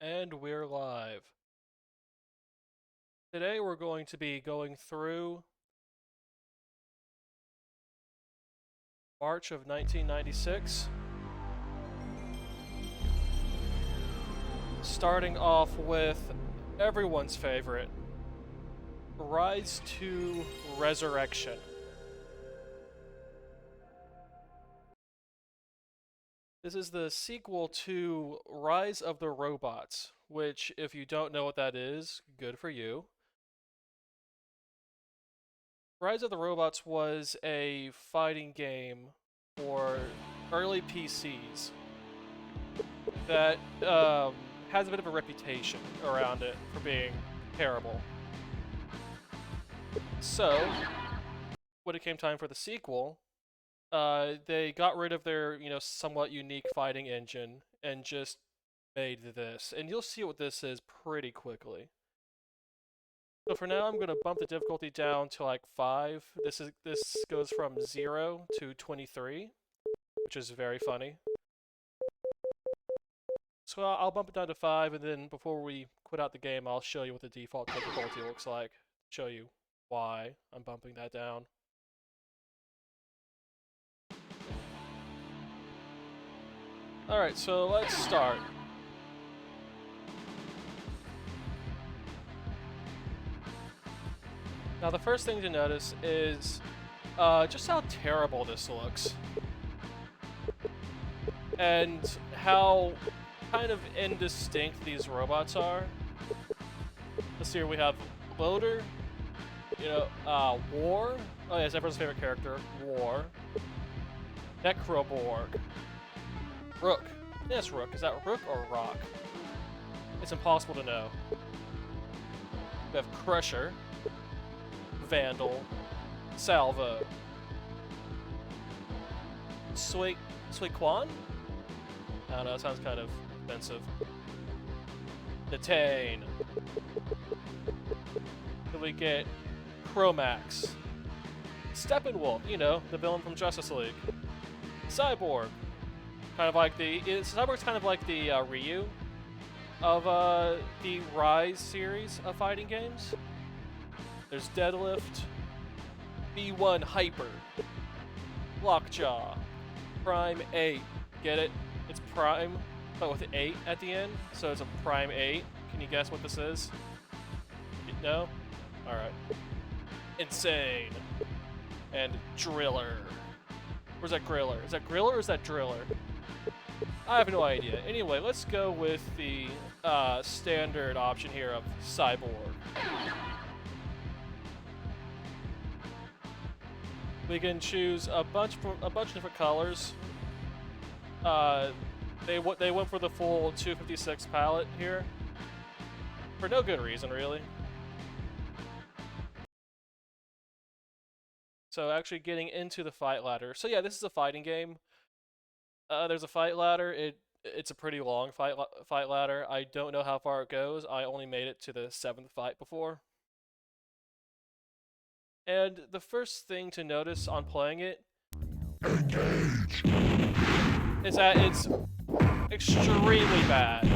And we're live. Today we're going to be going through March of 1996. Starting off with everyone's favorite, Rise to Resurrection. This is the sequel to Rise of the Robots, which, if you don't know what that is, good for you. Rise of the Robots was a fighting game for early PCs that has a bit of a reputation around it for being terrible. So, when it came time for the sequel, they got rid of their, somewhat unique fighting engine and just made this. And you'll see what this is pretty quickly. So for now, I'm going to bump the difficulty down to like 5. This goes from 0 to 23, which is very funny. So I'll bump it down to 5, and then before we quit out the game, I'll show you what the default difficulty looks like. Show you why I'm bumping that down. Alright, so let's start. Now the first thing to notice is just how terrible this looks. And how kind of indistinct these robots are. Let's see here, we have Loader, War. Oh yeah, it's everyone's favorite character, War. Necroborg. Rook. Yes, Rook. Is that Rook or Rock? It's impossible to know. We have Crusher, Vandal, Salvo, Suiquan? I don't know, it sounds kind of offensive. Detain. Then we get Chromax. Steppenwolf, the villain from Justice League. Cyborg. Cyborg's kind of like the Ryu of the Rise series of fighting games. There's Deadlift, B1 Hyper, Lockjaw, Prime 8. Get it? It's Prime, but with 8 at the end, so it's a Prime 8. Can you guess what this is? No? Alright. Insane. And Driller. Where's that Griller? Is that Griller or is that Driller? I have no idea. Anyway, let's go with the standard option here of Cyborg. We can choose a bunch of different colors. They went for the full 256 palette here, for no good reason, really. So actually getting into the fight ladder. So yeah, this is a fighting game. There's a fight ladder. It's a pretty long fight ladder. I don't know how far it goes. I only made it to the 7th fight before. And the first thing to notice on playing it is that it's extremely bad.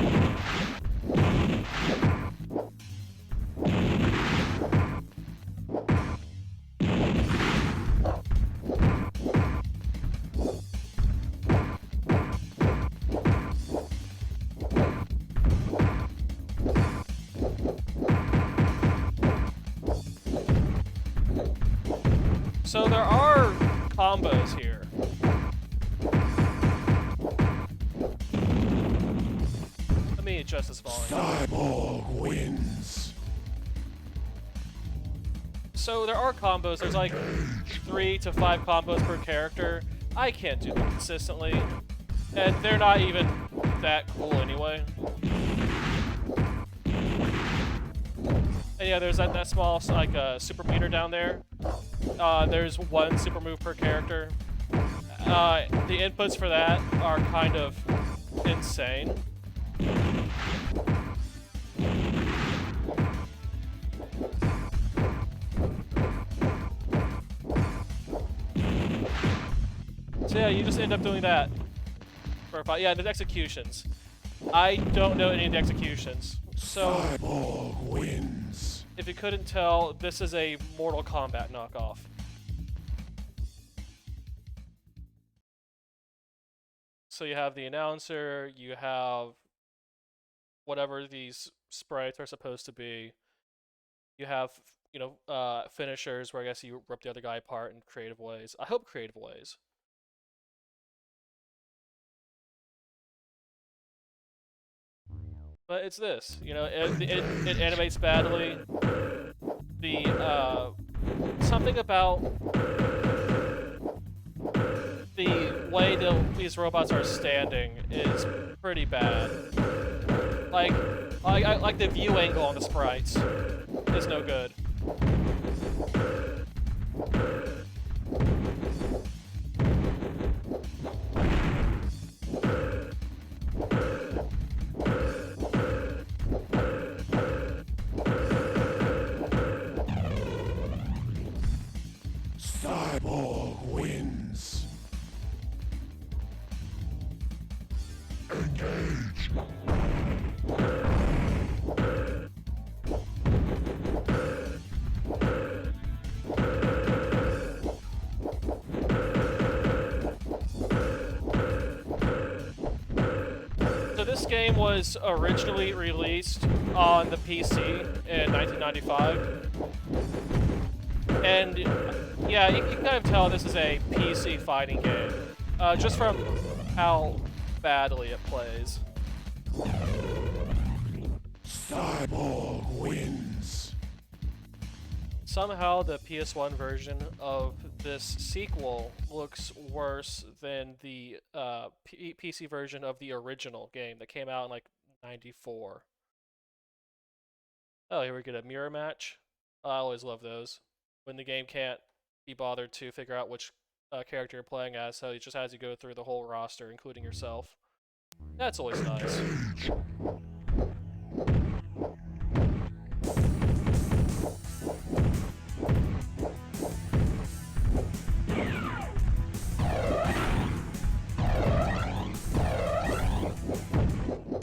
So there are combos here. Let me adjust this volume. Cyborg wins. So there are combos. There's like 3 to 5 combos per character. I can't do them consistently, and they're not even that cool anyway. And yeah, there's that small super meter down there. There's 1 super move per character. The inputs for that are kind of insane. So yeah, you just end up doing that for a fight. Yeah, the executions. I don't know any of the executions. So, Cyborg wins. if you couldn't tell, this is a Mortal Kombat knockoff. So you have the announcer, you have whatever these sprites are supposed to be. You have, you know, finishers where I guess you rip the other guy apart in creative ways. I hope creative ways. But it's this, you know, it animates badly. The, something about the way these robots are standing is pretty bad. Like the view angle on the sprites is no good. Cyborg wins. Engage. So this game was originally released on the PC in 1995. And yeah, you can kind of tell this is a PC fighting game, just from how badly it plays. Cyborg wins. Somehow the PS1 version of this sequel looks worse than the PC version of the original game that came out in like '94. Oh, here we get a mirror match. I always love those. When the game can't be bothered to figure out which character you're playing as, so it just has you go through the whole roster, including yourself. That's always nice.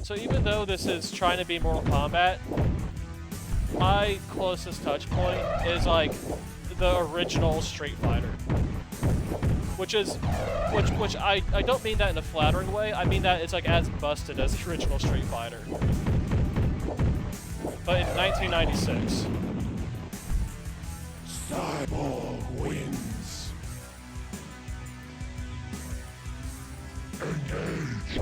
So even though this is trying to be Mortal Kombat, my closest touch point is like the original Street Fighter, which I don't mean that in a flattering way. I mean that it's like as busted as the original Street Fighter, but in 1996. Cyborg wins. Engage.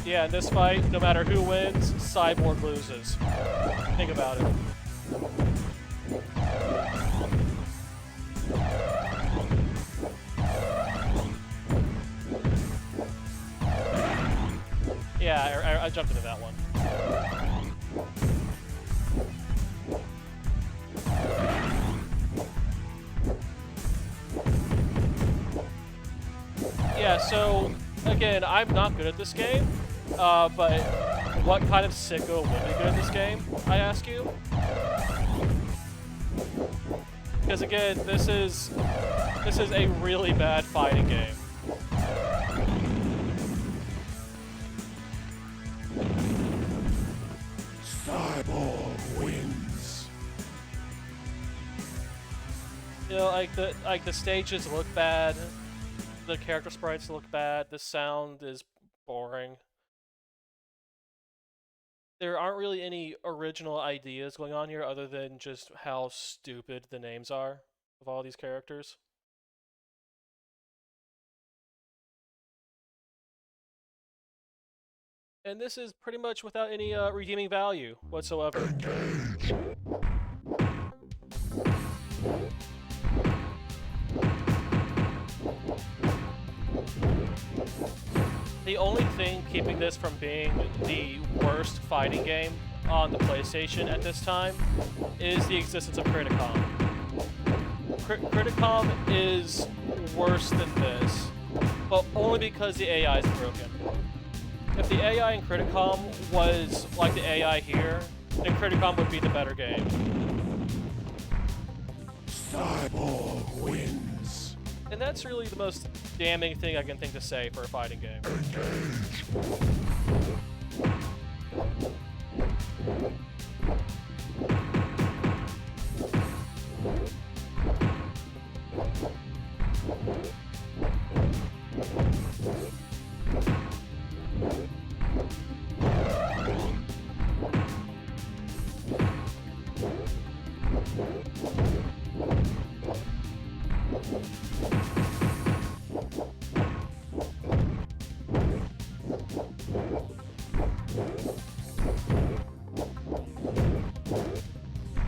Yeah, in this fight, no matter who wins, Cyborg loses. Think about it. Yeah, I jumped into that one. Yeah, so, again, I'm not good at this game, but what kind of sicko would be good at this game, I ask you? Because again, this is a really bad fighting game. Cyborg wins. You know, like the stages look bad, the character sprites look bad, the sound is boring. There aren't really any original ideas going on here other than just how stupid the names are of all these characters. And this is pretty much without any redeeming value whatsoever. Engage. The only thing keeping this from being the worst fighting game on the PlayStation at this time is the existence of Criticom. Criticom is worse than this, but only because the AI is broken. If the AI in Criticom was like the AI here, then Criticom would be the better game. Cyborg wins. And that's really the most damning thing I can think to say for a fighting game.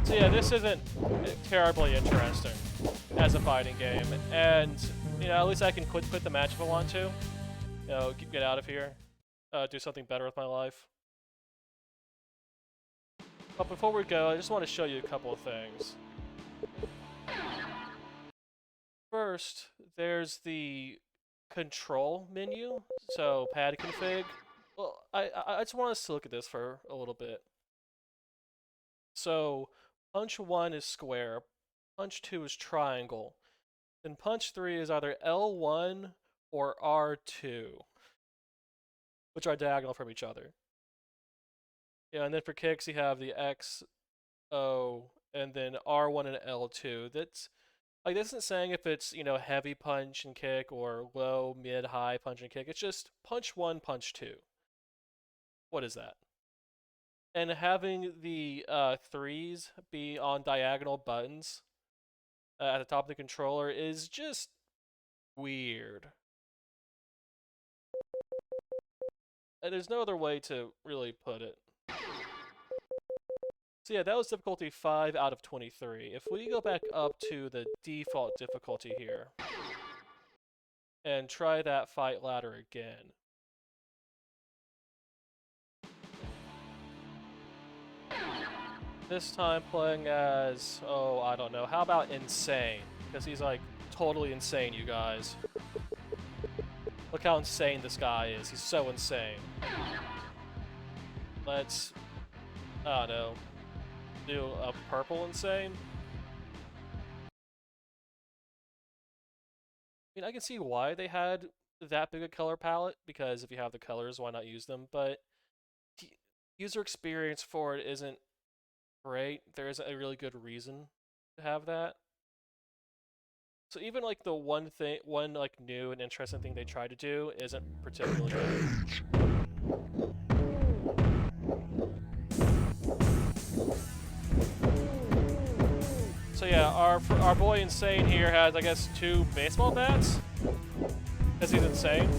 So yeah, this isn't terribly interesting as a fighting game, and you know, at least I can quit the match if I want to. You know, get out of here, do something better with my life. But before we go, I just want to show you a couple of things. First, there's the control menu, so pad config. Well, I just want us to look at this for a little bit. So, punch 1 is square, punch 2 is triangle, then punch 3 is either L1 or R2, which are diagonal from each other. Yeah, and then for kicks you have the X, O, and then R1 and L2. That's like, this isn't saying if it's, you know, heavy punch and kick or low, mid, high punch and kick. It's just punch 1, punch 2. What is that? And having the threes be on diagonal buttons at the top of the controller is just weird. There's no other way to really put it. So yeah, that was difficulty 5 out of 23. If we go back up to the default difficulty here and try that fight ladder again. This time playing as, oh, I don't know, how about insane? Because he's like totally insane, you guys. Look how insane this guy is. He's so insane. Let's, I don't know, do a purple insane. I mean, I can see why they had that big a color palette, because if you have the colors, why not use them? But user experience for it isn't great. There isn't a really good reason to have that. So even like the one like new and interesting thing they tried to do isn't particularly good. So yeah, our boy Insane here has, I guess, 2 baseball bats, because he's insane.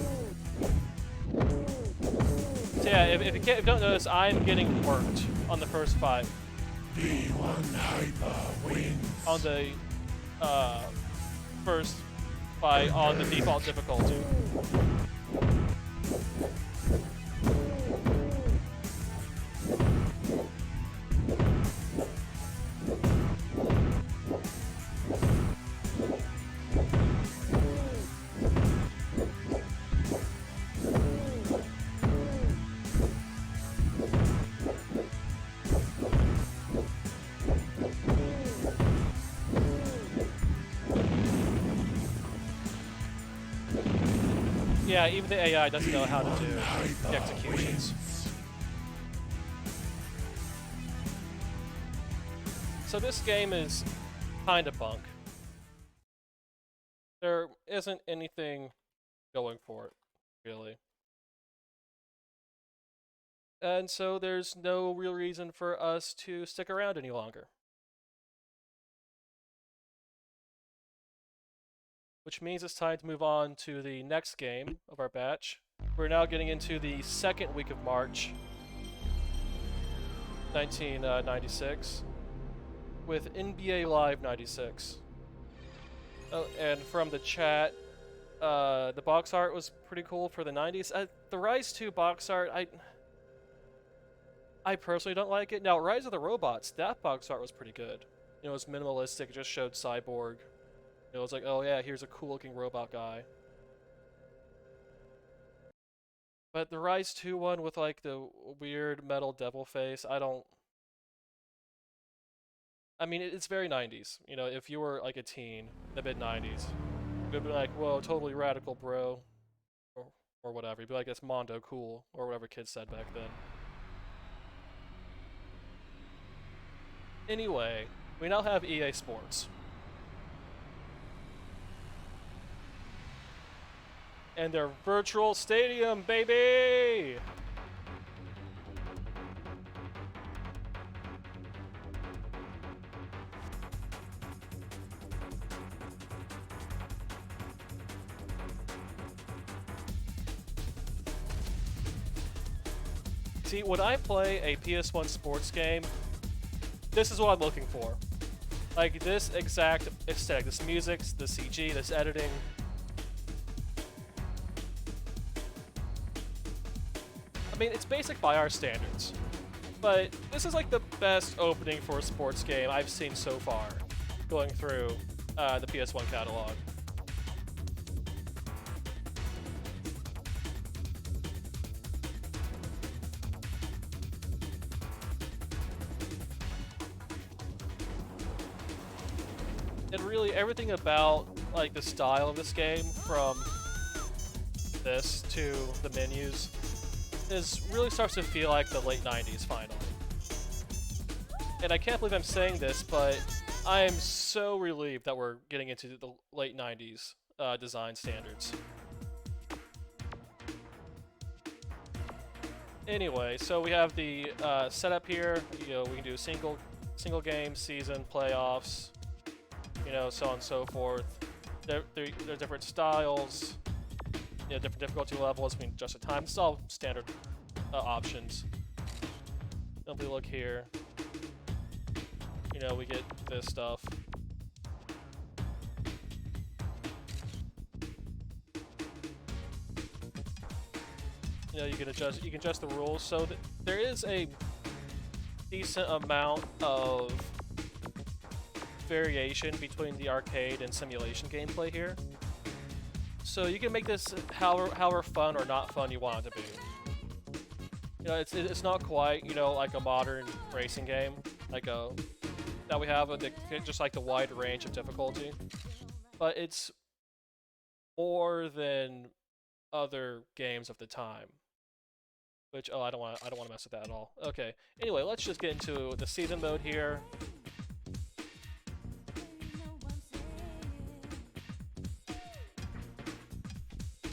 So yeah, if you don't notice, I'm getting worked on the first fight. V1 Hyper wins. On the first fight on the default difficulty. Yeah, even the AI doesn't know how to do the executions. So this game is kinda bunk. There isn't anything going for it, really. And so there's no real reason for us to stick around any longer. Which means it's time to move on to the next game of our batch. We're now getting into the second week of March, 1996, with NBA Live 96. Oh, and from the chat, the box art was pretty cool for the 90s. The Rise 2 box art, I personally don't like it. Now, Rise of the Robots, that box art was pretty good. You know, it was minimalistic, it just showed Cyborg. It was like, oh yeah, here's a cool-looking robot guy. But the Rise 2 one with like the weird metal devil face, I mean, it's very 90s. You know, if you were like a teen in the mid-90s, gonna be like, whoa, totally radical, bro. Or whatever. You'd be like, that's Mondo cool. Or whatever kids said back then. Anyway, we now have EA Sports. And their virtual stadium, baby! See, when I play a PS1 sports game, this is what I'm looking for. Like, this exact aesthetic, this music, this CG, this editing. I mean, it's basic by our standards, but this is like the best opening for a sports game I've seen so far, going through the PS1 catalog. And really, everything about like the style of this game, from this to the menus, really starts to feel like the late 90s finally. And I can't believe I'm saying this, but I am so relieved that we're getting into the late 90s design standards. Anyway, so we have the setup here. You know, we can do single game, season, playoffs, you know, so on and so forth. There are different styles, you know, different difficulty levels. We can adjust the time. It's all standard options. Then we look here. You know, we get this stuff. You know, you can adjust the rules. So there is a decent amount of variation between the arcade and simulation gameplay here. So you can make this however fun or not fun you want it to be. You know, it's not quite, you know, like a modern racing game, like that we have just like the wide range of difficulty, but it's more than other games of the time. Which, oh, I don't want to mess with that at all. Okay. Anyway, let's just get into the season mode here.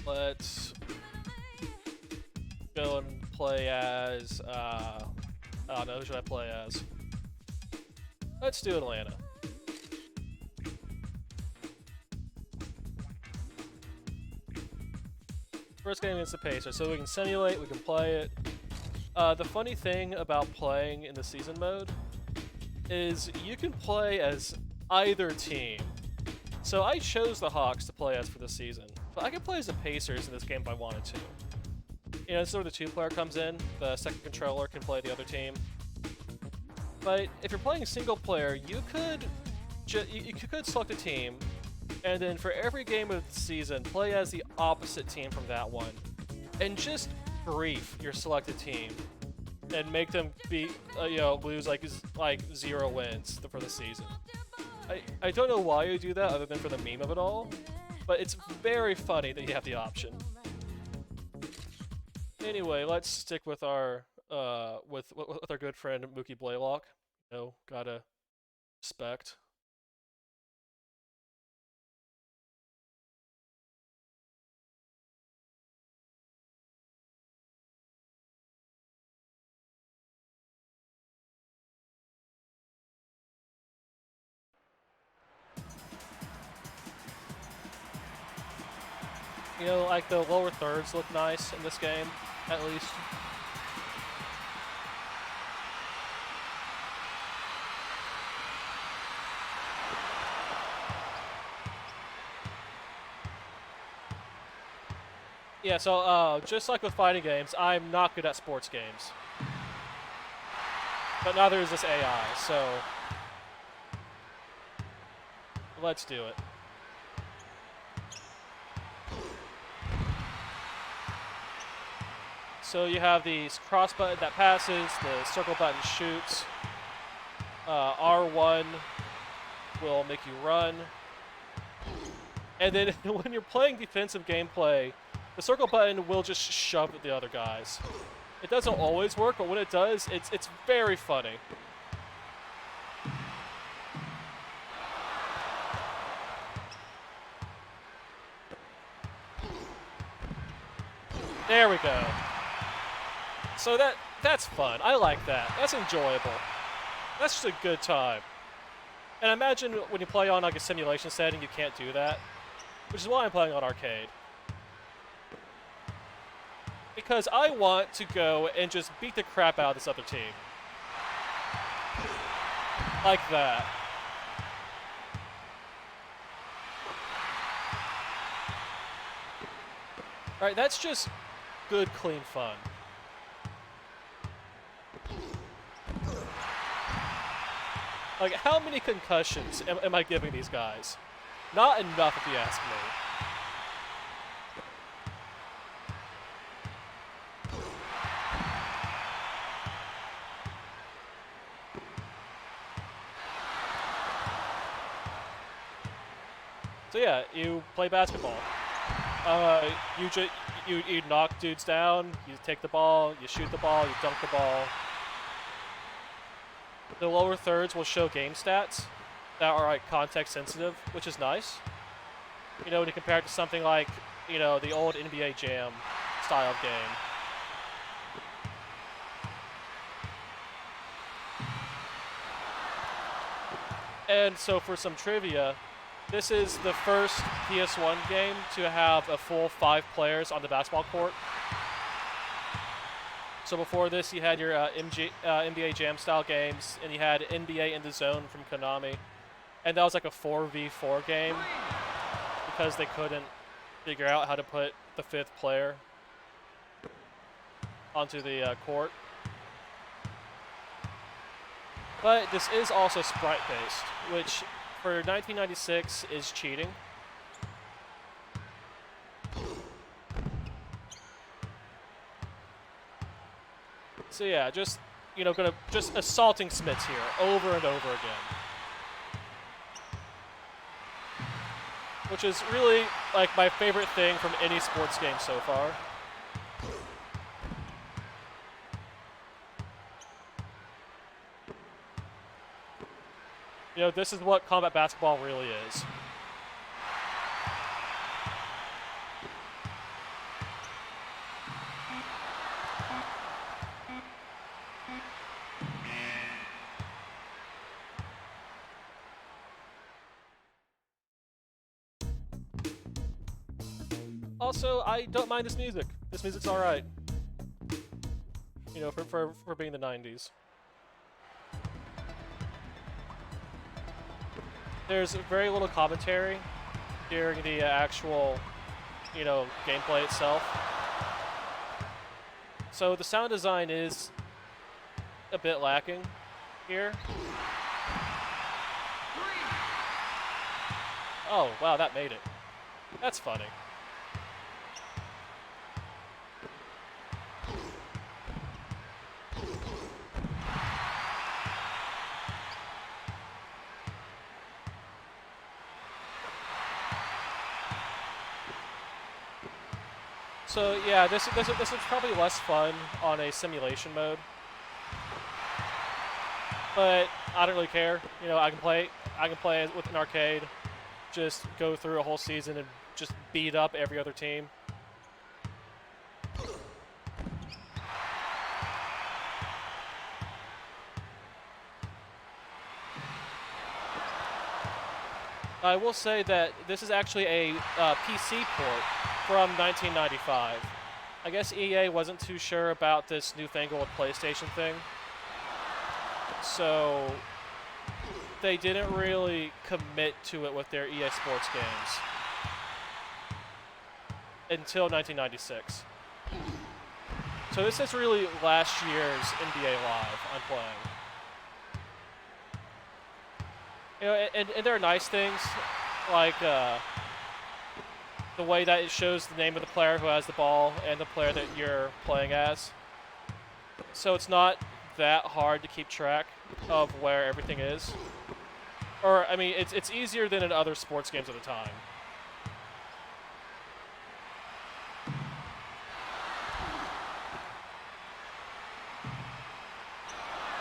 Let's go and play as, I don't know, who should I play as? Let's do Atlanta. First game against the Pacers, so we can simulate, we can play it. The funny thing about playing in the season mode is you can play as either team. So I chose the Hawks to play as for this season, but I could play as the Pacers in this game if I wanted to. You know, this is where the 2-player comes in. The second controller can play the other team. But if you're playing single player, you could select a team, and then for every game of the season, play as the opposite team from that one, and just grief your selected team, and make them be you know, lose like 0 wins for the season. I don't know why you do that other than for the meme of it all, but it's very funny that you have the option. Anyway, let's stick with our with our good friend Mookie Blaylock. You know, gotta respect. You know, like the lower thirds look nice in this game, at least. Yeah, so just like with fighting games, I'm not good at sports games. But neither is this AI, so let's do it. So you have the cross button that passes, the circle button shoots, R1 will make you run, And then when you're playing defensive gameplay, the circle button will just shove at the other guys. It doesn't always work, but when it does, it's very funny. There we go. So that's fun. I like that. That's enjoyable. That's just a good time. And I imagine when you play on like a simulation setting, you can't do that, which is why I'm playing on arcade. Because I want to go and just beat the crap out of this other team. Like that. Alright, that's just good, clean fun. Like, how many concussions am I giving these guys? Not enough, if you ask me. So yeah, you play basketball. You knock dudes down, you take the ball, you shoot the ball, you dunk the ball. The lower thirds will show game stats that are like context sensitive, which is nice. You know, when you compare it to something like, you know, the old NBA Jam style of game. And so for some trivia, this is the first PS1 game to have a full 5 players on the basketball court. So before this, you had your NBA Jam style games, and you had NBA in the Zone from Konami. And that was like a 4v4 game because they couldn't figure out how to put the 5th player onto the court. But this is also sprite-based, which for 1996 is cheating. So yeah, just, you know, just assaulting Smiths here over and over again. Which is really like my favorite thing from any sports game so far. You know, this is what combat basketball really is. Also, I don't mind this music. This music's alright. You know, for being the 90s. There's very little commentary during the actual, you know, gameplay itself. So the sound design is a bit lacking here. Oh, wow, that made it. That's funny. So yeah, this is probably less fun on a simulation mode, but I don't really care. You know, I can play with an arcade, just go through a whole season and just beat up every other team. I will say that this is actually a PC port from 1995. I guess EA wasn't too sure about this newfangled PlayStation thing, so they didn't really commit to it with their EA Sports games until 1996. So this is really last year's NBA Live I'm playing. You know, and there are nice things, like the way that it shows the name of the player who has the ball and the player that you're playing as. So it's not that hard to keep track of where everything is. Or, I mean, it's easier than in other sports games at the time.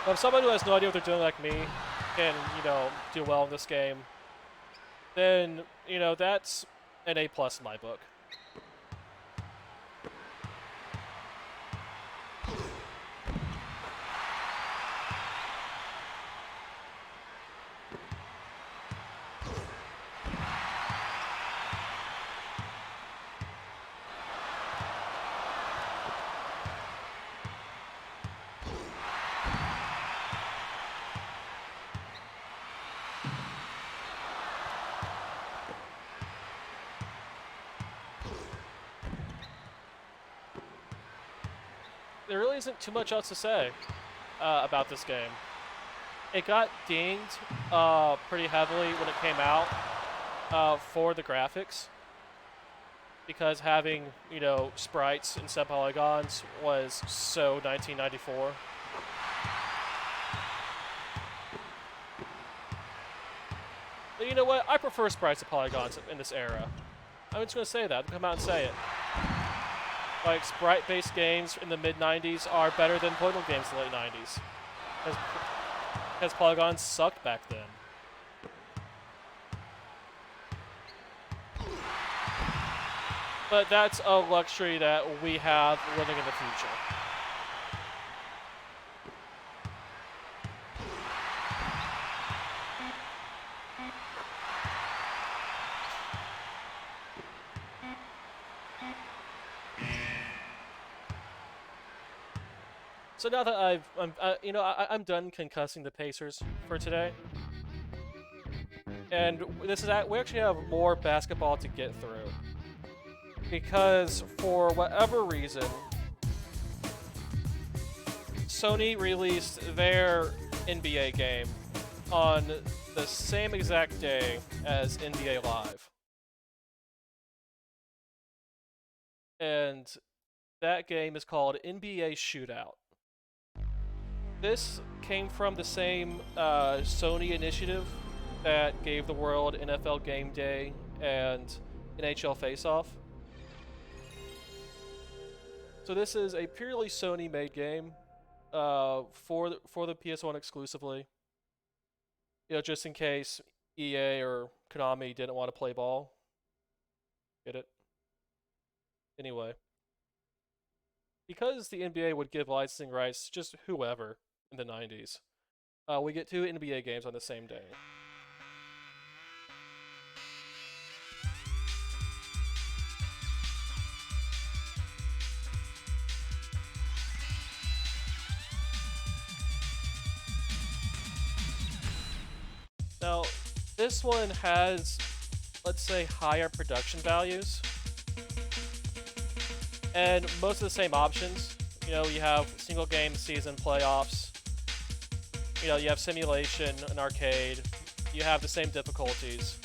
But if someone who has no idea what they're doing like me can, you know, do well in this game, then, you know, that's an A+ in my book. There really isn't too much else to say about this game. It got dinged pretty heavily when it came out for the graphics, because having, you know, sprites instead of polygons was so 1994. But you know what? I prefer sprites to polygons in this era. I'm just going to say that. Come out and say it. Like, sprite-based games in the mid-90s are better than polygonal games in the late 90s. Because polygons sucked back then. But that's a luxury that we have living in the future. So now that I'm done concussing the Pacers for today, and this is we actually have more basketball to get through, because for whatever reason, Sony released their NBA game on the same exact day as NBA Live, and that game is called NBA ShootOut. This came from the same Sony initiative that gave the world NFL Game Day and NHL Face-Off. So this is a purely Sony-made game for the PS1 exclusively. You know, just in case EA or Konami didn't want to play ball. Get it? Anyway. Because the NBA would give licensing rights to just whoever in the 90s, we get 2 NBA games on the same day. Now, this one has, let's say, higher production values, and most of the same options. You know, you have single game season playoffs. You know, you have simulation, an arcade. You have the same difficulties.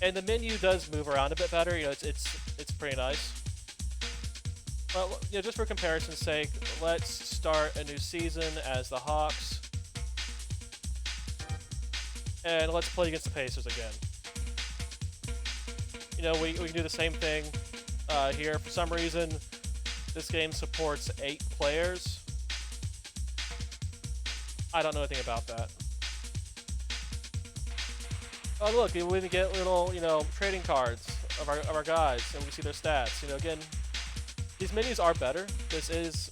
And the menu does move around a bit better. You know, it's pretty nice. But, you know, just for comparison's sake, let's start a new season as the Hawks. And let's play against the Pacers again. You know, we can do the same thing here. For some reason, this game supports 8 players. I don't know anything about that. Oh look, we even get little, you know, trading cards of our guys, and we see their stats. You know, again, these menus are better. This is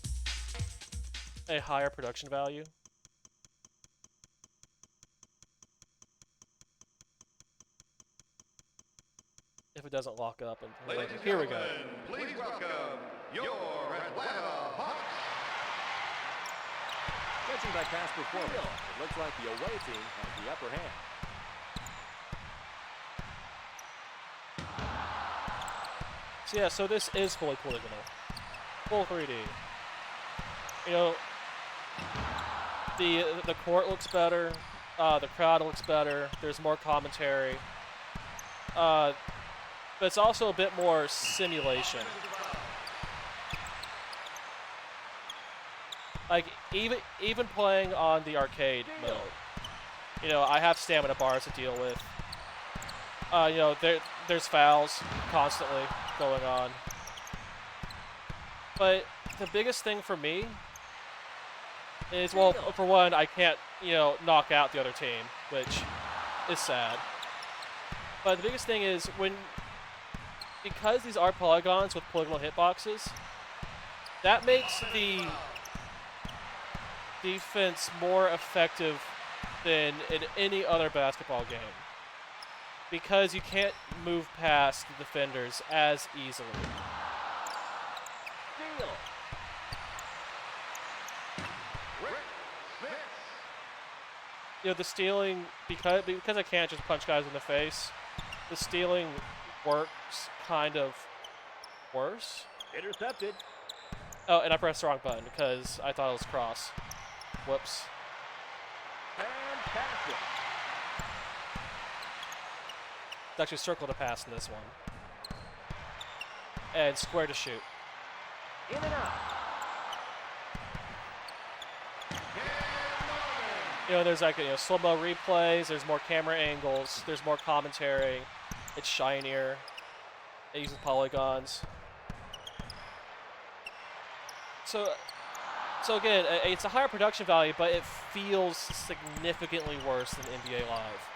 a higher production value. If it doesn't lock up, and here we go. Please welcome your Atlanta Hawks. Judging by past performance, it looks like the away team has the upper hand. So yeah, so this is fully polygonal, full 3D. You know, the court looks better, the crowd looks better. There's more commentary, but it's also a bit more simulation. Like, even playing on the arcade mode, you know, I have stamina bars to deal with. You know, there's fouls constantly going on. But the biggest thing for me is, well, for one, I can't, knock out the other team, which is sad. But the biggest thing is because these are polygons with polygonal hitboxes, that makes the defense more effective than in any other basketball game. Because you can't move past the defenders as easily. The stealing, because I can't just punch guys in the face, the stealing works kind of worse. Intercepted. Oh, and I pressed the wrong button because I thought it was cross. Whoops. Fantastic. It's actually circle to pass in this one. And square to shoot. In and out. There's like slow-mo replays, there's more camera angles, there's more commentary, it's shinier, it uses polygons. So again, it's a higher production value, but it feels significantly worse than NBA Live.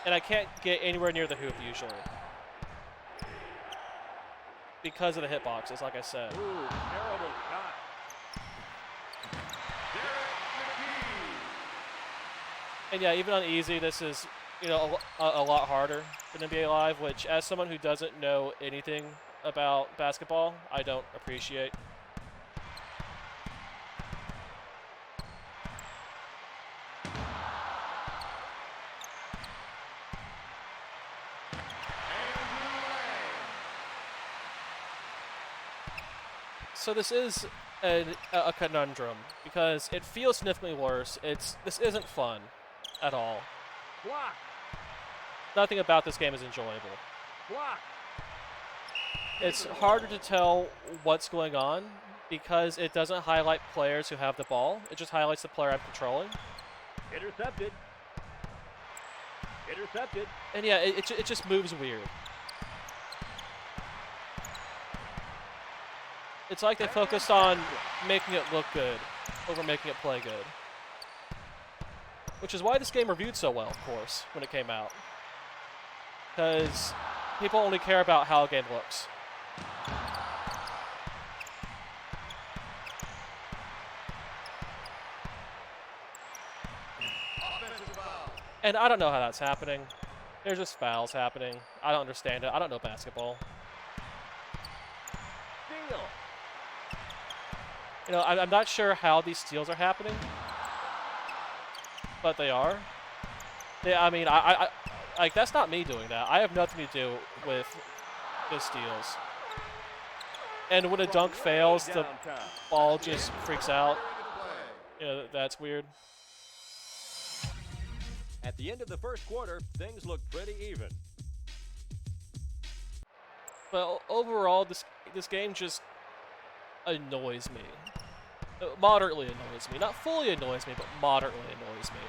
And I can't get anywhere near the hoop usually. Because of the hitboxes, like I said. Ooh, terrible shot. And yeah, even on easy, this is, a lot harder than NBA Live, which, as someone who doesn't know anything about basketball, I don't appreciate. So this is a conundrum, because it feels significantly worse. This isn't fun at all. Block. Nothing about this game is enjoyable. Block. It's harder to tell what's going on because it doesn't highlight players who have the ball. It just highlights the player I'm controlling. Intercepted. Intercepted. And yeah, it just moves weird. It's like they focused on making it look good over making it play good. Which is why this game reviewed so well, of course, when it came out. Because people only care about how a game looks. And I don't know how that's happening. There's just fouls happening. I don't understand it. I don't know basketball. Steal. I'm not sure how these steals are happening, but they are. I like, that's not me doing that. I have nothing to do with the steals. And when a dunk fails, the ball just freaks out. That's weird. At the end of the first quarter, things look pretty even. But overall, this game just annoys me. Moderately annoys me. Not fully annoys me, but moderately annoys me.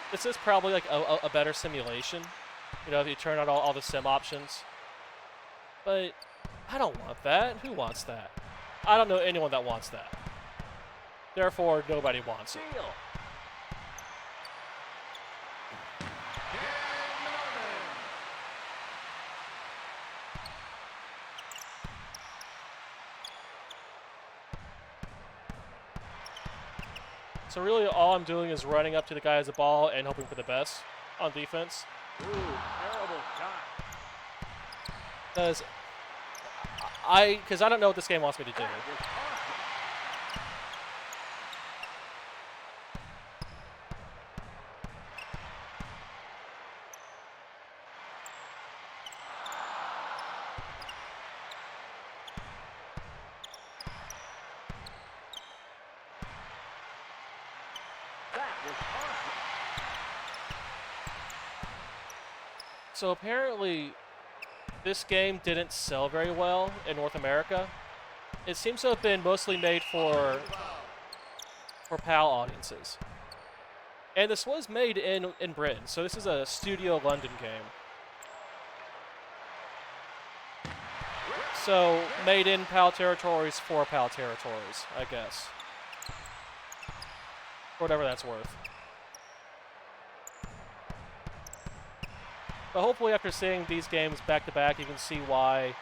This is probably like a better simulation, if you turn on all the sim options. But I don't want that. Who wants that? I don't know anyone that wants that. Therefore, nobody wants it. So really, all I'm doing is running up to the guy as a ball and hoping for the best on defense. Ooh, terrible shot. Because I don't know what this game wants me to do. So apparently, this game didn't sell very well in North America. It seems to have been mostly made for for PAL audiences. And this was made in Britain, so this is a Studio London game. So, made in PAL territories for PAL territories, I guess. Whatever that's worth. But hopefully after seeing these games back-to-back, you can see why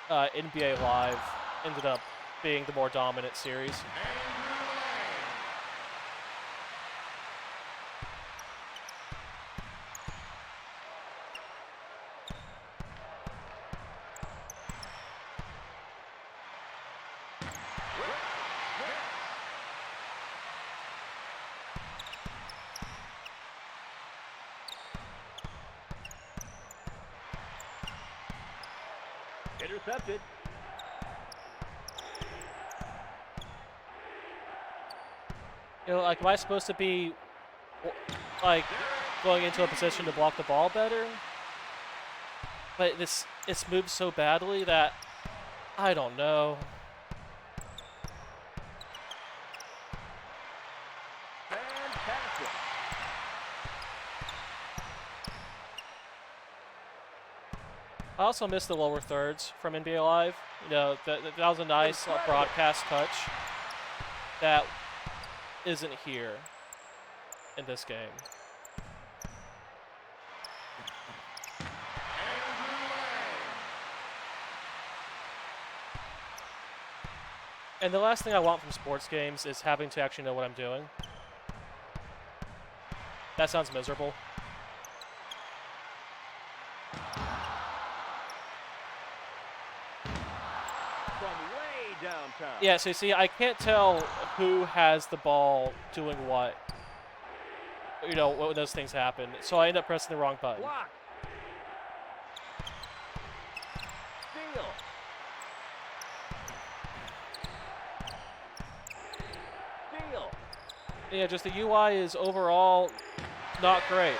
NBA Live ended up being the more dominant series. Intercepted. You know, like, am I supposed to be, like, going into a position to block the ball better? But it's moved so badly that I don't know. Fantastic. I also miss the lower thirds from NBA Live. You know, that was a nice broadcast touch that isn't here in this game. And the last thing I want from sports games is having to actually know what I'm doing. That sounds miserable. From way downtown. Yeah, so you see, I can't tell who has the ball doing what. You know, when those things happen. So I end up pressing the wrong button. Block. Steal. Steal. Yeah, just the UI is overall not great.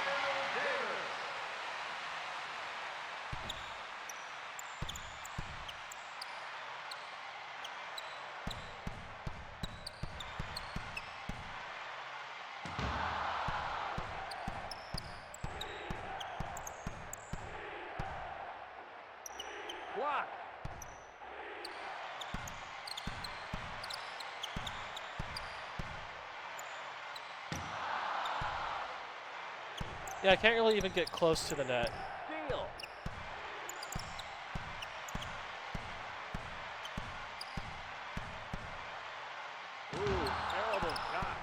Block. Yeah, I can't really even get close to the net. Steal. Ooh, terrible shot.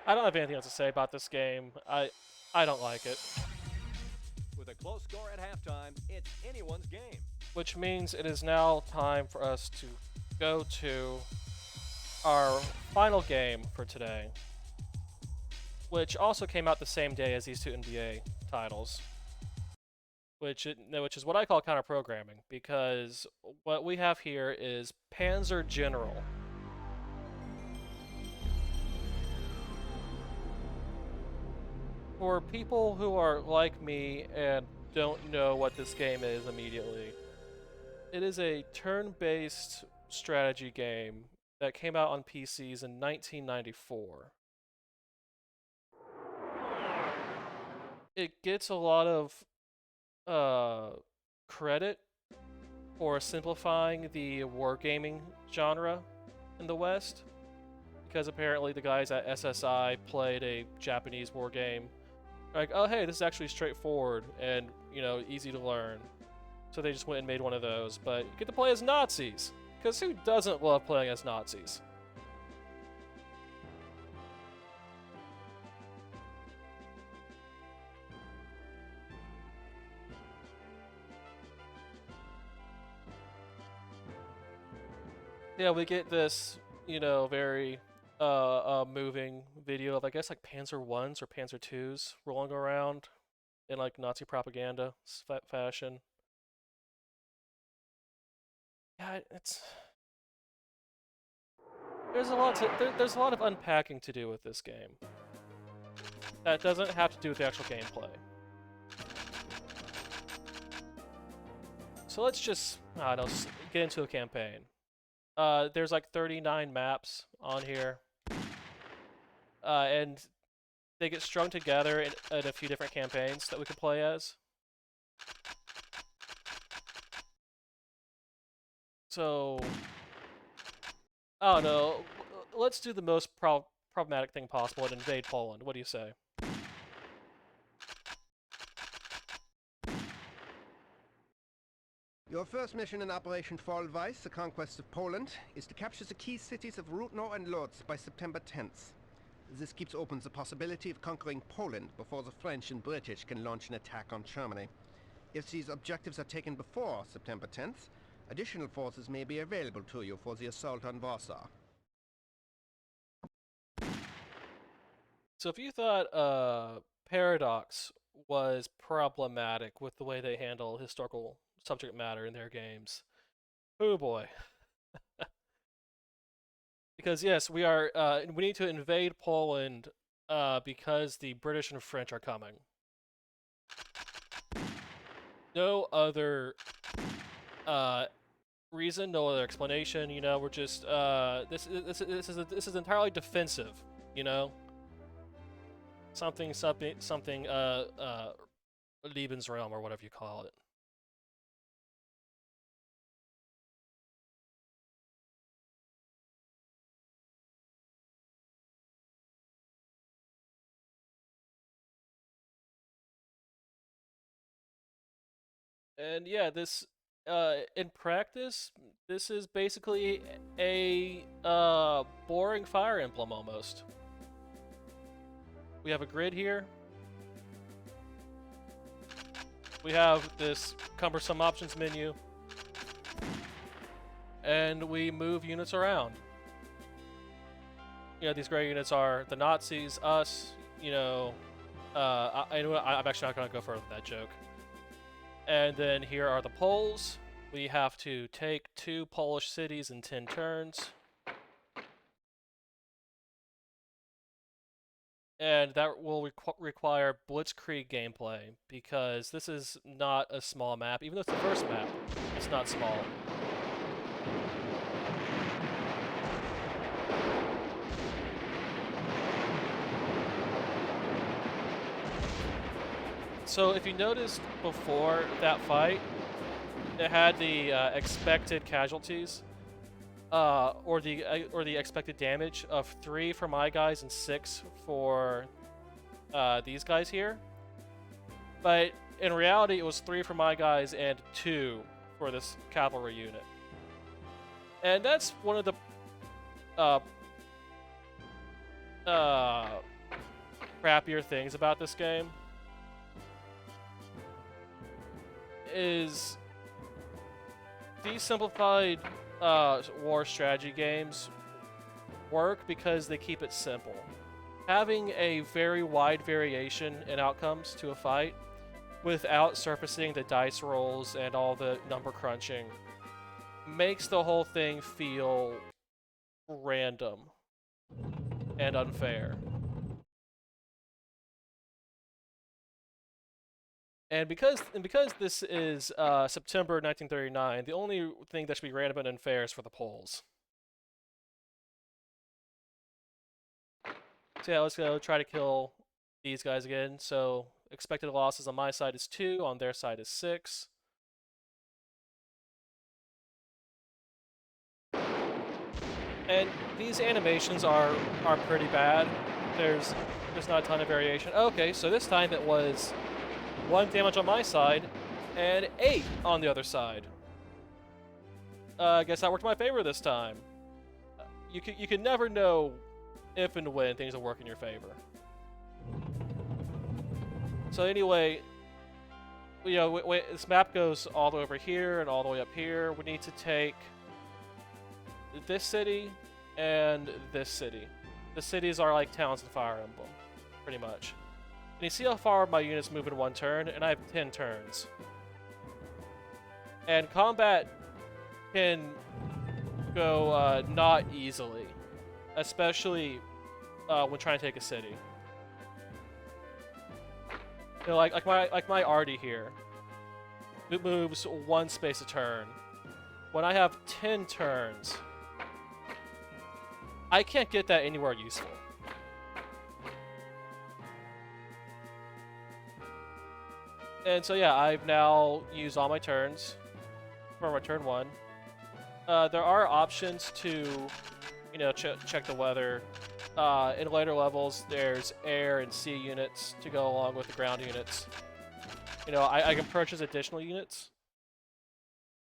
I don't have anything else to say about this game. I don't like it. With a close score at halftime, it's anyone's game. Which means it is now time for us to go to our final game for today, which also came out the same day as these two NBA titles, which is what I call counter-programming, because what we have here is Panzer General. For people who are like me and don't know what this game is immediately, it is a turn-based strategy game that came out on PCs in 1994. It gets a lot of credit for simplifying the wargaming genre in the West, because apparently the guys at SSI played a Japanese war game. Like, oh hey, this is actually straightforward and, you know, easy to learn. So they just went and made one of those, but you get to play as Nazis, because who doesn't love playing as Nazis? Yeah, we get this, you know, very moving video of, I guess, like Panzer 1s or Panzer 2s rolling around in like Nazi propaganda fashion. Yeah, there's a lot of unpacking to do with this game. That doesn't have to do with the actual gameplay. So let's just, I don't know, get into a campaign. There's like 39 maps on here. And they get strung together in a few different campaigns that we could play as. So, I don't know. Let's do the most problematic thing possible and invade Poland. What do you say? Your first mission in Operation Fall Weiss, the conquest of Poland, is to capture the key cities of Rudno and Lodz by September 10th. This keeps open the possibility of conquering Poland before the French and British can launch an attack on Germany. If these objectives are taken before September 10th, additional forces may be available to you for the assault on Warsaw. So if you thought Paradox was problematic with the way they handle historical subject matter in their games, oh boy. Because yes, we need to invade Poland because the British and French are coming. No other reason, no other explanation. You know, we're just this is entirely defensive. You know, something Lebensraum or whatever you call it. And yeah, this in practice, this is basically a boring Fire Emblem almost. We have a grid here. We have this cumbersome options menu. And we move units around. You know, these gray units are the Nazis, us, you know, I'm actually not going to go further with that joke. And then here are the Poles. We have to take 2 Polish cities in 10 turns. And that will require blitzkrieg gameplay, because this is not a small map. Even though it's the first map, it's not small. So if you noticed before that fight, it had the expected casualties, or the expected damage of 3 for my guys and 6 for these guys here. But in reality, it was 3 for my guys and 2 for this cavalry unit. And that's one of the crappier things about this game. Is these simplified war strategy games work because they keep it simple. Having a very wide variation in outcomes to a fight without surfacing the dice rolls and all the number crunching makes the whole thing feel random and unfair. And because this is September 1939, the only thing that should be random and unfair is for the Poles. So yeah, let's go try to kill these guys again. So expected losses on my side is 2, on their side is 6. And these animations are pretty bad. There's not a ton of variation. Okay, so this time it was 1 damage on my side, and 8 on the other side. I guess that worked in my favor this time. You can never know if and when things will work in your favor. So anyway, you know, this map goes all the way over here and all the way up here. We need to take this city and this city. The cities are like towns in Fire Emblem, pretty much. And you see how far my units move in 1 turn, and I have 10 turns. And combat can go not easily, especially when trying to take a city. You know, like my Artie here. it moves 1 space a turn. When I have 10 turns, I can't get that anywhere useful. And so yeah, I've now used all my turns for my turn 1. There are options to, you know, check the weather. In later levels, there's air and sea units to go along with the ground units. You know, I can purchase additional units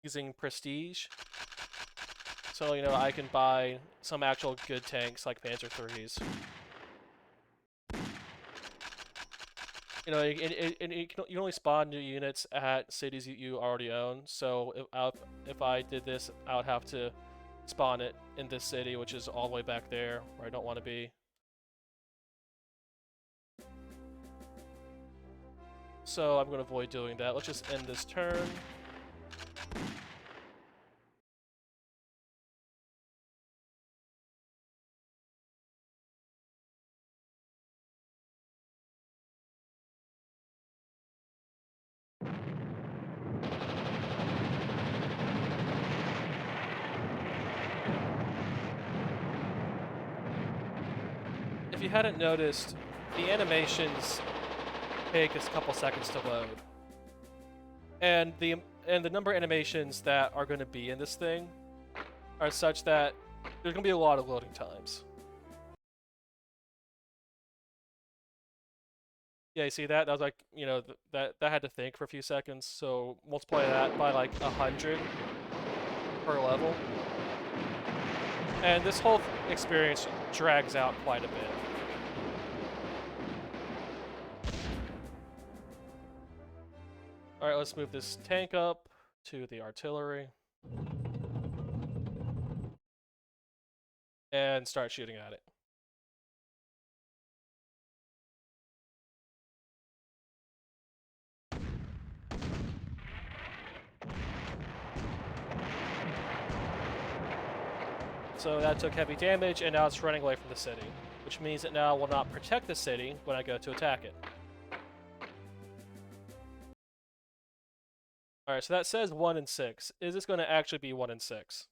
using prestige. So, you know, I can buy some actual good tanks like Panzer IIIs. You know, you only spawn new units at cities you already own. So if I did this, I would have to spawn it in this city, which is all the way back there where I don't want to be. So I'm going to avoid doing that. Let's just end this turn. If you hadn't noticed, the animations take a couple seconds to load. And the number of animations that are going to be in this thing are such that there's going to be a lot of loading times. Yeah, you see that? That was like, you know, that had to think for a few seconds. So multiply that by like 100 per level. And this whole experience drags out quite a bit. Alright, let's move this tank up to the artillery. And start shooting at it. So that took heavy damage, and now it's running away from the city, which means it now will not protect the city when I go to attack it. Alright, so that says 1 in 6. Is this going to actually be 1 in 6?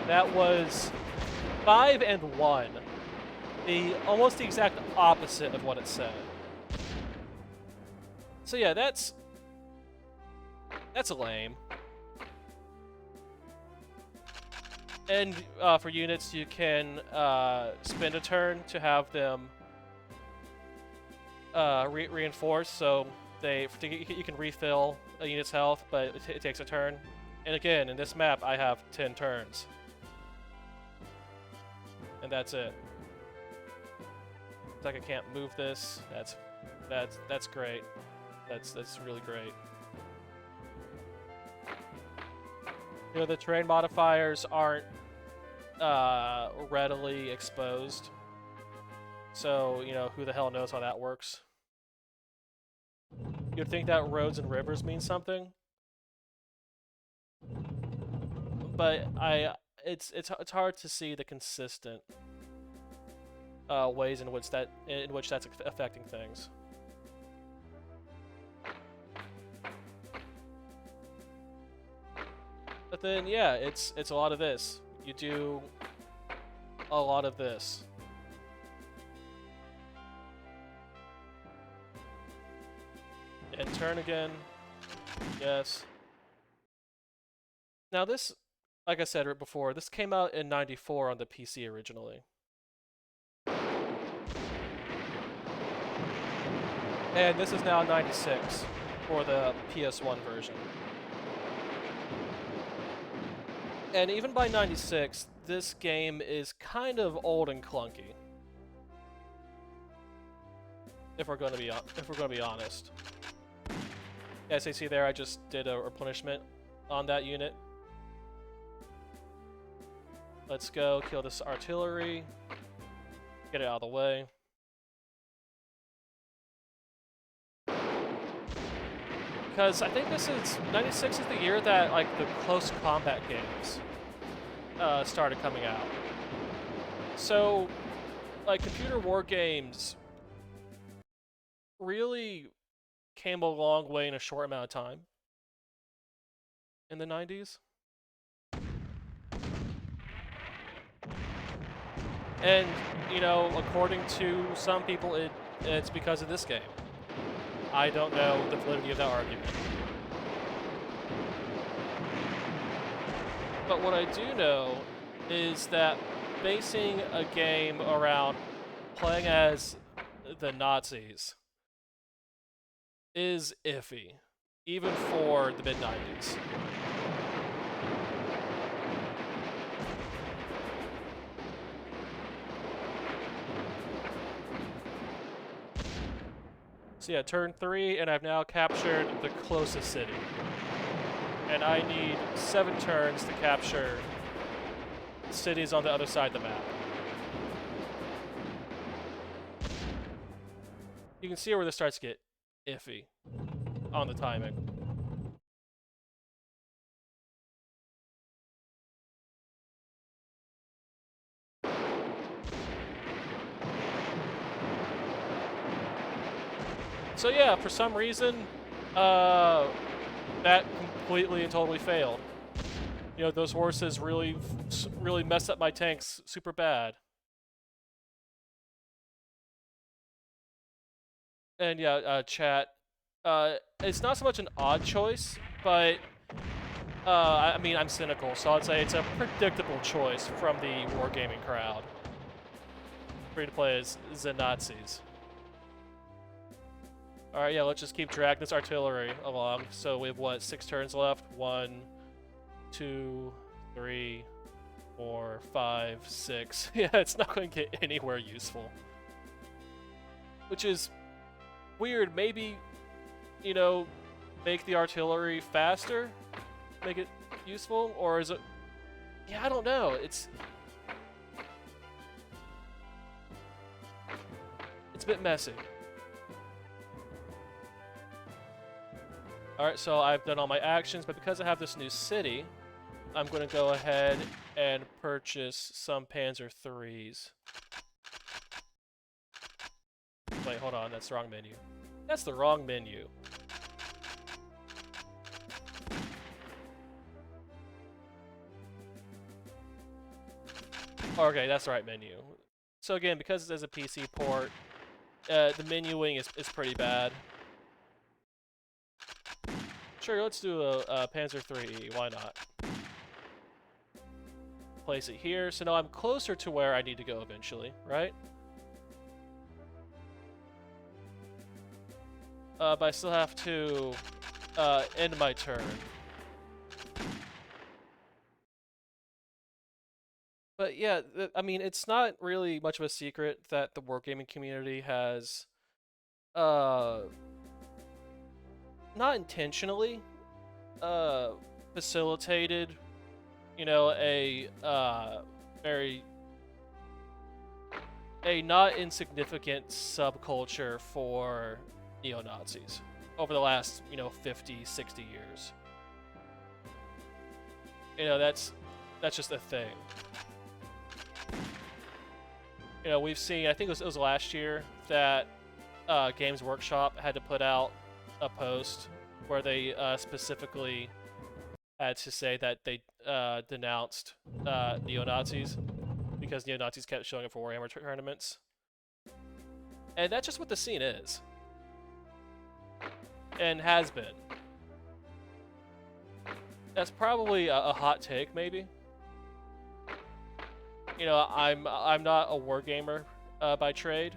That was 5 and 1. Almost the exact opposite of what it said. So yeah, that's lame. And for units, you can spend a turn to have them reinforce, so you can refill a unit's health, but it takes a turn. And again, in this map, I have 10 turns, and that's it. It's like I can't move this. That's great. That's really great. You know, the terrain modifiers aren't readily exposed, so you know, who the hell knows how that works. You'd think that roads and rivers mean something, but it's hard to see the consistent ways in which that's affecting things. But then, yeah, it's a lot of this. You do a lot of this. And turn again. Yes. Now this, like I said right before, this came out in '94 on the PC originally. And this is now '96 for the PS1 version. And even by '96, this game is kind of old and clunky. If we're going to be honest. As you see there, I just did a replenishment on that unit. Let's go kill this artillery. Get it out of the way. Because I think this is '96 is the year that like the close combat games started coming out. So, like, computer war games really came a long way in a short amount of time in the 90s. And, you know, according to some people, it's because of this game. I don't know the validity of that argument. But what I do know is that basing a game around playing as the Nazis is iffy, even for the mid-90s. So yeah, turn 3, and I've now captured the closest city. And I need 7 turns to capture cities on the other side of the map. You can see where this starts to get iffy on the timing. So yeah, for some reason, that completely and totally failed. You know, those horses really messed up my tanks super bad. And yeah, chat. It's not so much an odd choice, but I mean, I'm cynical, so I'd say it's a predictable choice from the wargaming crowd. Free to play as the Nazis. Alright, yeah, let's just keep dragging this artillery along. So we have, what, 6 turns left? 1, 2, 3, 4, 5, 6. Yeah, it's not going to get anywhere useful. Which is weird. Maybe, you know, make the artillery faster? Make it useful? Or is it... Yeah, I don't know. It's a bit messy. Alright, so I've done all my actions, but because I have this new city, I'm going to go ahead and purchase some Panzer 3s. Wait, hold on, that's the wrong menu. That's the wrong menu. Okay, that's the right menu. So again, because it's a PC port, the menuing is pretty bad. Sure, let's do a Panzer 3E, why not? Place it here, so now I'm closer to where I need to go eventually, right? But I still have to end my turn. But yeah, I mean, it's not really much of a secret that the wargaming community has, not intentionally, facilitated, you know, a not insignificant subculture for neo-Nazis over the last, you know, 50, 60 years. You know, that's just a thing. You know, we've seen, I think it was last year that Games Workshop had to put out a post where they specifically had to say that they denounced neo-Nazis because neo-Nazis kept showing up for Warhammer tournaments. And that's just what the scene is. And has been. That's probably a hot take, maybe. You know, I'm not a wargamer by trade,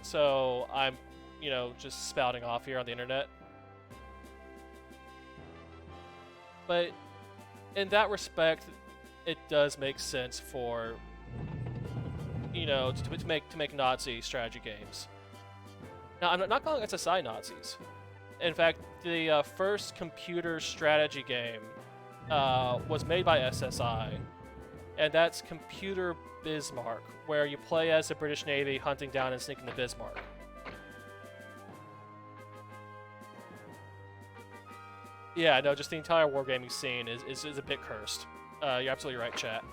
so I'm, you know, just spouting off here on the internet. But in that respect, it does make sense for, you know, to make Nazi strategy games. Now, I'm not calling SSI Nazis. In fact, the first computer strategy game was made by SSI, and that's Computer Bismarck, where you play as the British Navy hunting down and sinking the Bismarck. Yeah, no, just the entire wargaming scene is a bit cursed. You're absolutely right, chat.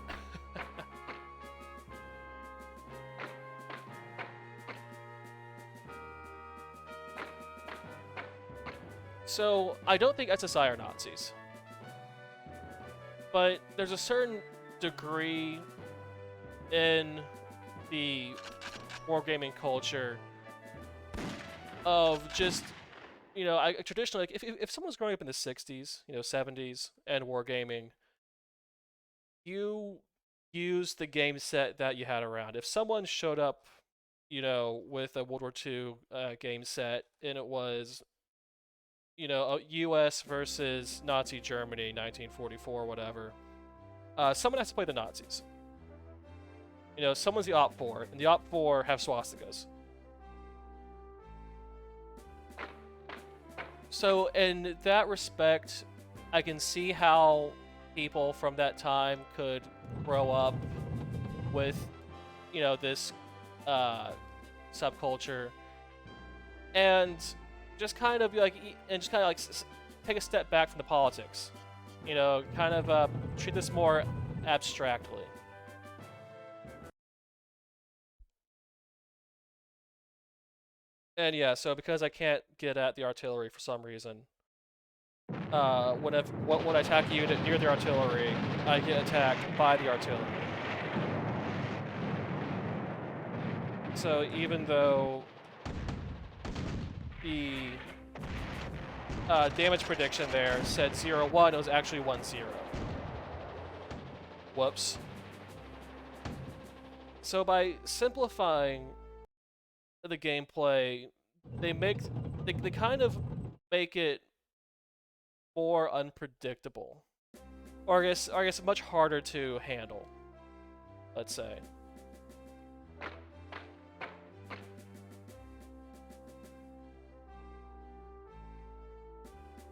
So, I don't think SSI are Nazis. But there's a certain degree in the wargaming culture of just, you know, traditionally, like, if someone's growing up in the 60s, you know, 70s, and wargaming, you use the game set that you had around. If someone showed up, you know, with a World War II game set, and it was, you know, U.S. versus Nazi Germany, 1944, whatever, someone has to play the Nazis. You know, someone's the Op 4, and the Op 4 have swastikas. So, in that respect, I can see how people from that time could grow up with, you know, this subculture, and just kind of be like, take a step back from the politics. You know, kind of treat this more abstractly. And yeah, so because I can't get at the artillery for some reason, when I attack you near the artillery, I get attacked by the artillery. So even though the damage prediction there said 0-1, it was actually 1-0. Whoops. So by simplifying the gameplay, they kind of make it more unpredictable, or I guess much harder to handle, let's say.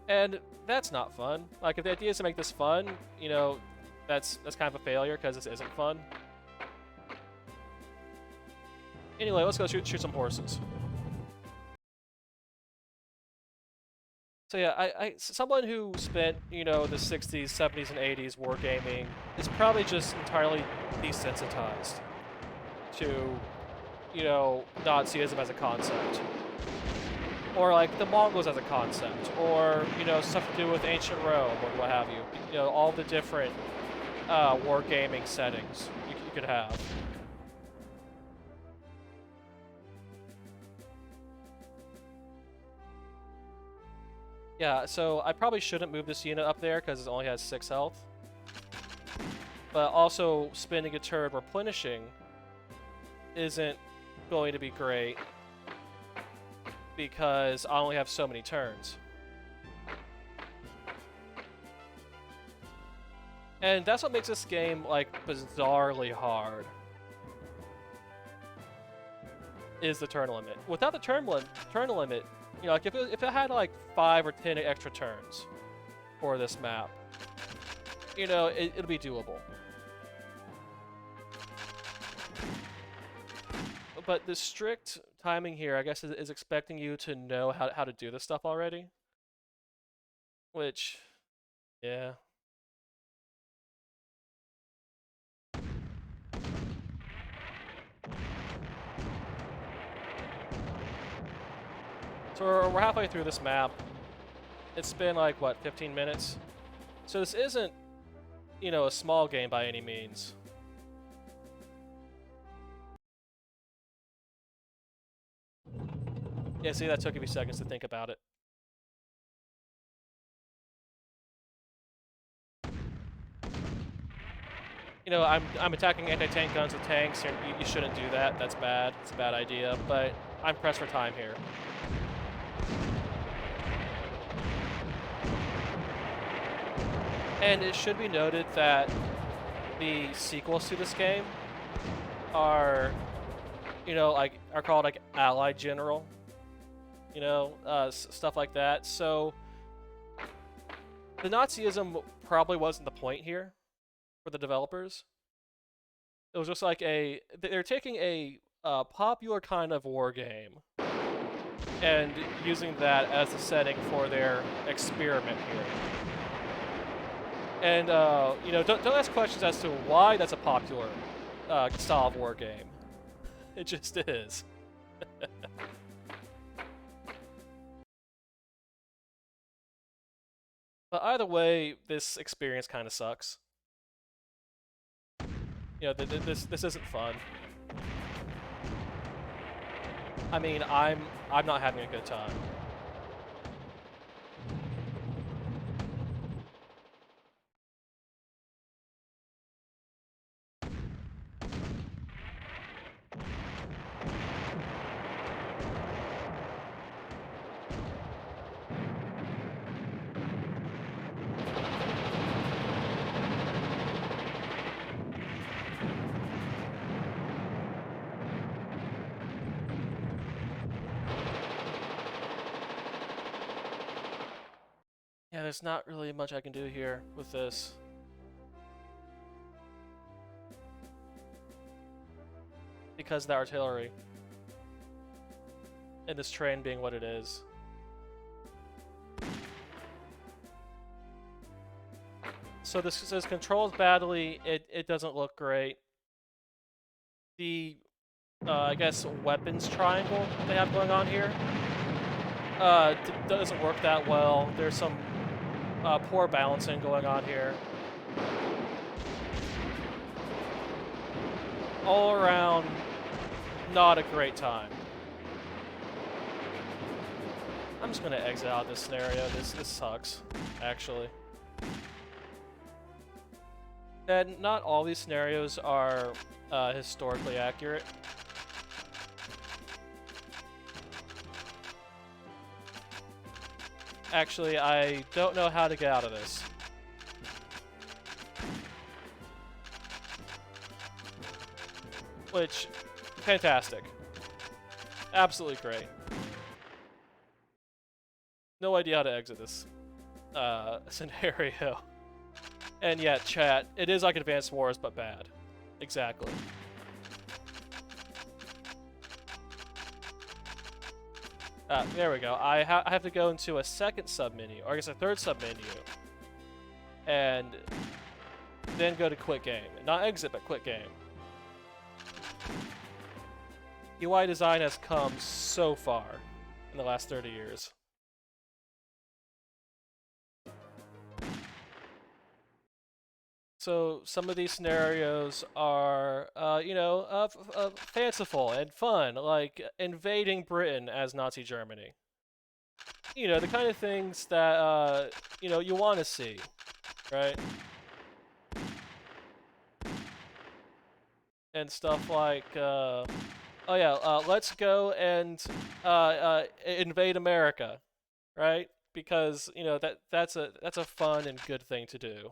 And that's not fun. Like, if the idea is to make this fun, you know, that's kind of a failure because this isn't fun. Anyway, let's go shoot some horses. So yeah, someone who spent, you know, the 60s, 70s, and 80s wargaming is probably just entirely desensitized to, you know, Nazism as a concept. Or like the Mongols as a concept, or, you know, stuff to do with ancient Rome, or what have you. You know, all the different wargaming settings you could have. Yeah, so I probably shouldn't move this unit up there because it only has 6 health. But also, spending a turn replenishing isn't going to be great because I only have so many turns. And that's what makes this game, like, bizarrely hard, is the turn limit. Without the turn limit, you know, like, if it had, like, 5 or 10 extra turns for this map, you know, it'll be doable. But the strict timing here, I guess, is expecting you to know how to do this stuff already. Which, yeah. So we're halfway through this map. It's been like, what, 15 minutes? So this isn't, you know, a small game by any means. Yeah, see, that took a few seconds to think about it. You know, I'm attacking anti-tank guns with tanks. You shouldn't do that. That's bad. It's a bad idea. But I'm pressed for time here. And it should be noted that the sequels to this game are, you know, like, are called, like, Allied General. You know, stuff like that. So the Nazism probably wasn't the point here for the developers. It was just like they're taking a popular kind of war game and using that as the setting for their experiment here. And you know, don't ask questions as to why that's a popular style of war game. It just is. But either way, this experience kind of sucks. You know, this isn't fun. I mean, I'm not having a good time. Yeah, there's not really much I can do here with this. Because of the artillery. And this train being what it is. So this says controls badly, it doesn't look great. The, I guess, weapons triangle they have going on here doesn't work that well. There's some poor balancing going on here. All around, not a great time. I'm just gonna exit out this scenario. This sucks, actually. And not all these scenarios are historically accurate. Actually, I don't know how to get out of this. Which, fantastic. Absolutely great. No idea how to exit this scenario. And yeah, chat, it is like Advanced Wars, but bad. Exactly. There we go. I have to go into a second submenu, or I guess a third submenu, and then go to quit game. Not exit, but quit game. UI design has come so far in the last 30 years. So some of these scenarios are, you know, fanciful and fun, like invading Britain as Nazi Germany. You know, the kind of things that, you know, you want to see, right? And stuff like, oh yeah, let's go and invade America, right? Because, you know, that's a fun and good thing to do.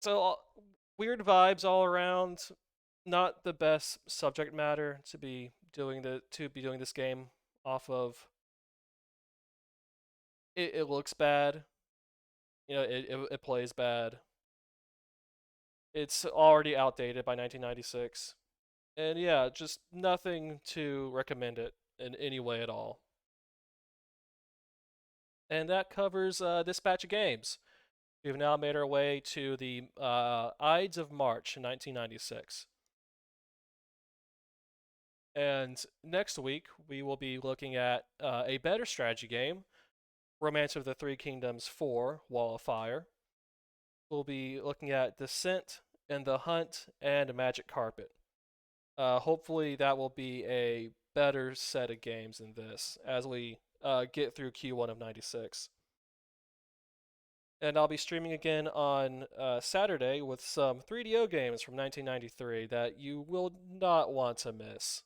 So weird vibes all around. Not the best subject matter to be doing this game off of. It looks bad. You know, it plays bad. It's already outdated by 1996. And yeah, just nothing to recommend it in any way at all. And that covers this batch of games. We've now made our way to the Ides of March 1996. And next week, we will be looking at a better strategy game, Romance of the Three Kingdoms 4, Wall of Fire. We'll be looking at Descent and The Hunt and Magic Carpet. Hopefully that will be a better set of games than this as we get through Q1 of 96. And I'll be streaming again on Saturday with some 3DO games from 1993 that you will not want to miss.